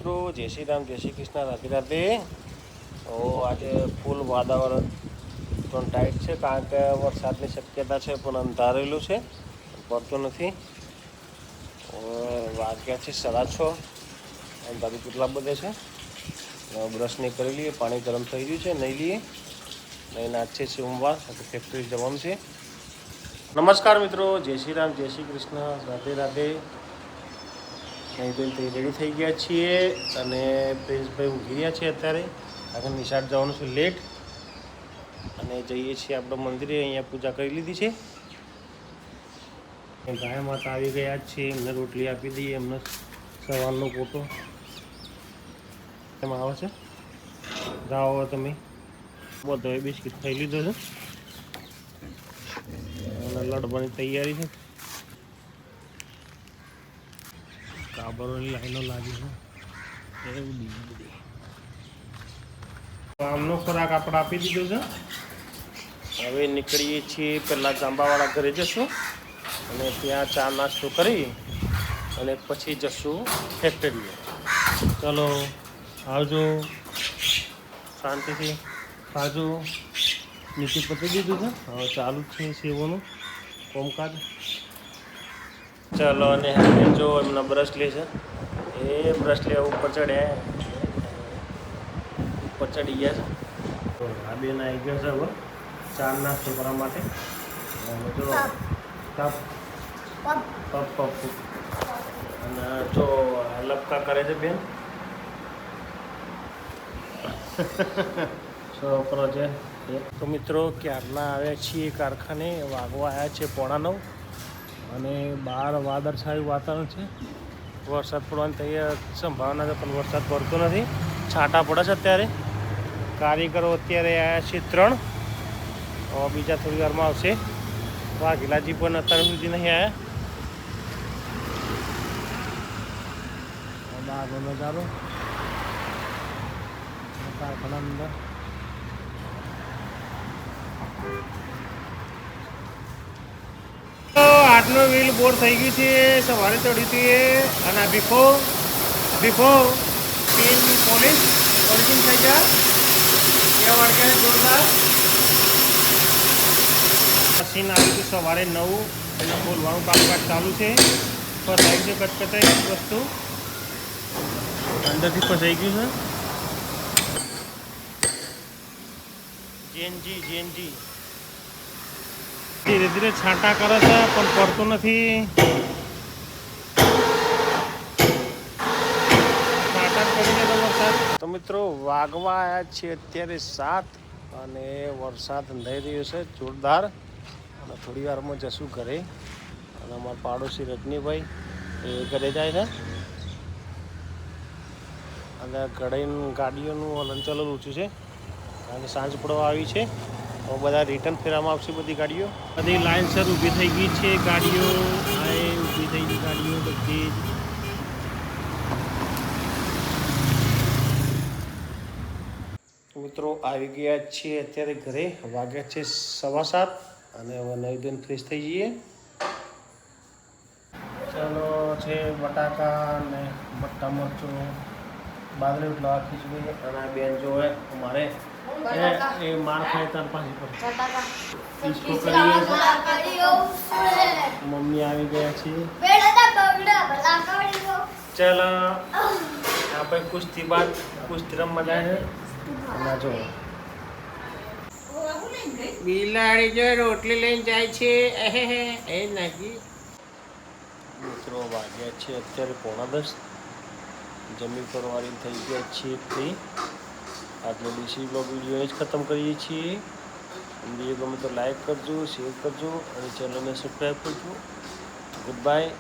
મિત્રો જય શ્રી રામ, જય શ્રી કૃષ્ણ, રાધે રાધે. તો આજે ફૂલ વાતાવરણ પણ ટાઈટ છે, કારણ કે વરસાદની શક્યતા છે પણ અંધારેલું છે, પડતું નથી. વાગ્યા છે 6:30. અંધારું કેટલા બધે છે. બ્રશ નહીં કરી લઈએ, પાણી ગરમ થઈ ગયું છે, નહીં લઈએ. નહીં આજ છે સોમવાર, ફેક્ટરી જવાનું છે. નમસ્કાર મિત્રો, જય શ્રી રામ, જય શ્રી કૃષ્ણ, રાધે રાધે. અહીં તો રેડી થઈ ગયા છીએ અને પ્રિન્સભાઈ ઊંઘી રહ્યા છે અત્યારે. આગળ નિશાળ જવાનું છે લેટ, અને જઈએ છીએ આપણે મંદિરે. અહીંયા પૂજા કરી લીધી છે. ગાય માતા આવી ગયા છે, એમને રોટલી આપી દઈએ. એમને સવારનો પોતો એમાં આવે છે. જાઓ તમે બધો બિસ્કિટ ખાઈ લીધો છે અને લડવાની તૈયારી છે. કાબરોની લાઈનો લાગી છે એવું બીજી બધી. આમનો ખોરાક આપણે આપી દીધો છે. હવે નીકળીએ છીએ. પહેલાં જાંબાવાળા ઘરે જશું અને ત્યાં ચા નાસ્તો કરી અને પછી જશું ફેક્ટરીએ. ચલો આવજો, શાંતિથી ખાજો. નીચે પતી દીધું છે, હવે ચાલુ જ છે સેવોનું કોમકાજ. ચલો, અને હવે જો એમના બ્રશ લે છે, એ બ્રશ લેવા ઉપર ચડ્યા, ઉપર ચડી ગયા છે. તો આ બેન આવી ગયા છે હવે ચા નાસ્તો કરવા માટે. જો કપ પપ પપ અને જો લપકા કરે છે બેન. છોકરો છે. તો મિત્રો ક્યારના આવ્યા છીએ કારખાને. વાગવા આવ્યા છે 8:45 અને બહાર વાદળછાયું વાતાવરણ છે. વરસાદ પડવાની તૈયાર સંભાવના છે પણ વરસાદ પડતો નથી. છાંટા પડે છે અત્યારે. કારીગરો અત્યારે આવ્યા છે 3. બીજા થોડી વારમાં આવશે. વાઘેલાજી પણ અત્યાર સુધી નહીં આવ્યા. બહારનો નજારો કારખાના અંદર. આટલો વ્હીલ બોર થઈ ગયું છે. સવારે ચડ્યું હતું એ, અને ભીખો ટીમ પોલીસ ઓરિજિન થઈ ગયા. એ વાળગ્યા જોરદાર મશીન આવ્યું હતું સવારે 9. એટલે બોલવાનું કામકાજ ચાલુ છે. ફસાઈ છે કચકચાઈ વસ્તુ, અંદરથી ફસાઈ ગયું છે. જેનજી ધીરે ધીરે છાંટા કરે છે પણ પડતું નથી. છાંટા કરીને તો વરસાદ. તો મિત્રો વાગવા આવ્યા છે અત્યારે 7 અને વરસાદ અંધાઈ રહ્યો છે જોરદાર. અને થોડી વારમાં જશું ઘરે. અને અમારા પાડોશી રજનીભાઈ એ ઘરે જાય છે. અને ગાડીઓનું હલનચલન ઓછું છે કારણ કે સાંજ પડવા આવી છે. તો બધા રિટર્ન ફેરવામાં આવશે. બધી ગાડીઓ બધી લાઇનસર ઊભી થઈ ગઈ છે. ગાડીઓ ઊભી થઈ ગઈ ગાડીઓ બધી જ. મિત્રો આવી ગયા છીએ અત્યારે ઘરે. વાગ્યા છે 7:15 અને હવે નવી બેન ફ્રેશ થઈ જઈએ. ચાલો છે બટાકા ને બટ્ટા મરચું, બાજરી રોટલા, ખીચડી. અને આ બેન જોવે અમારે એ માર ખાય તાર પાછી પર ડિસ્કો કરીએ. મમ્મી આવી ગયા છે. ચાલો આપણે કુસ્તી બાદ કુસ્તી રમવા જાય છે. અને જો બિલાડી જો રોટલી લઈને જાય છે. એ નાખી. મિત્રો વાગ્યા છે અત્યારે 9:45. જમી પરવારી થઈ ગયા છીએ ફ્રી. આજનો ડીસી બ્લોગ વિડીયો જ ખતમ કરીએ છીએ. વિડીયો ગમે તો લાઈક કરજો, શેર કરજો અને ચેનલને સબસ્ક્રાઈબ કરજો. Good bye.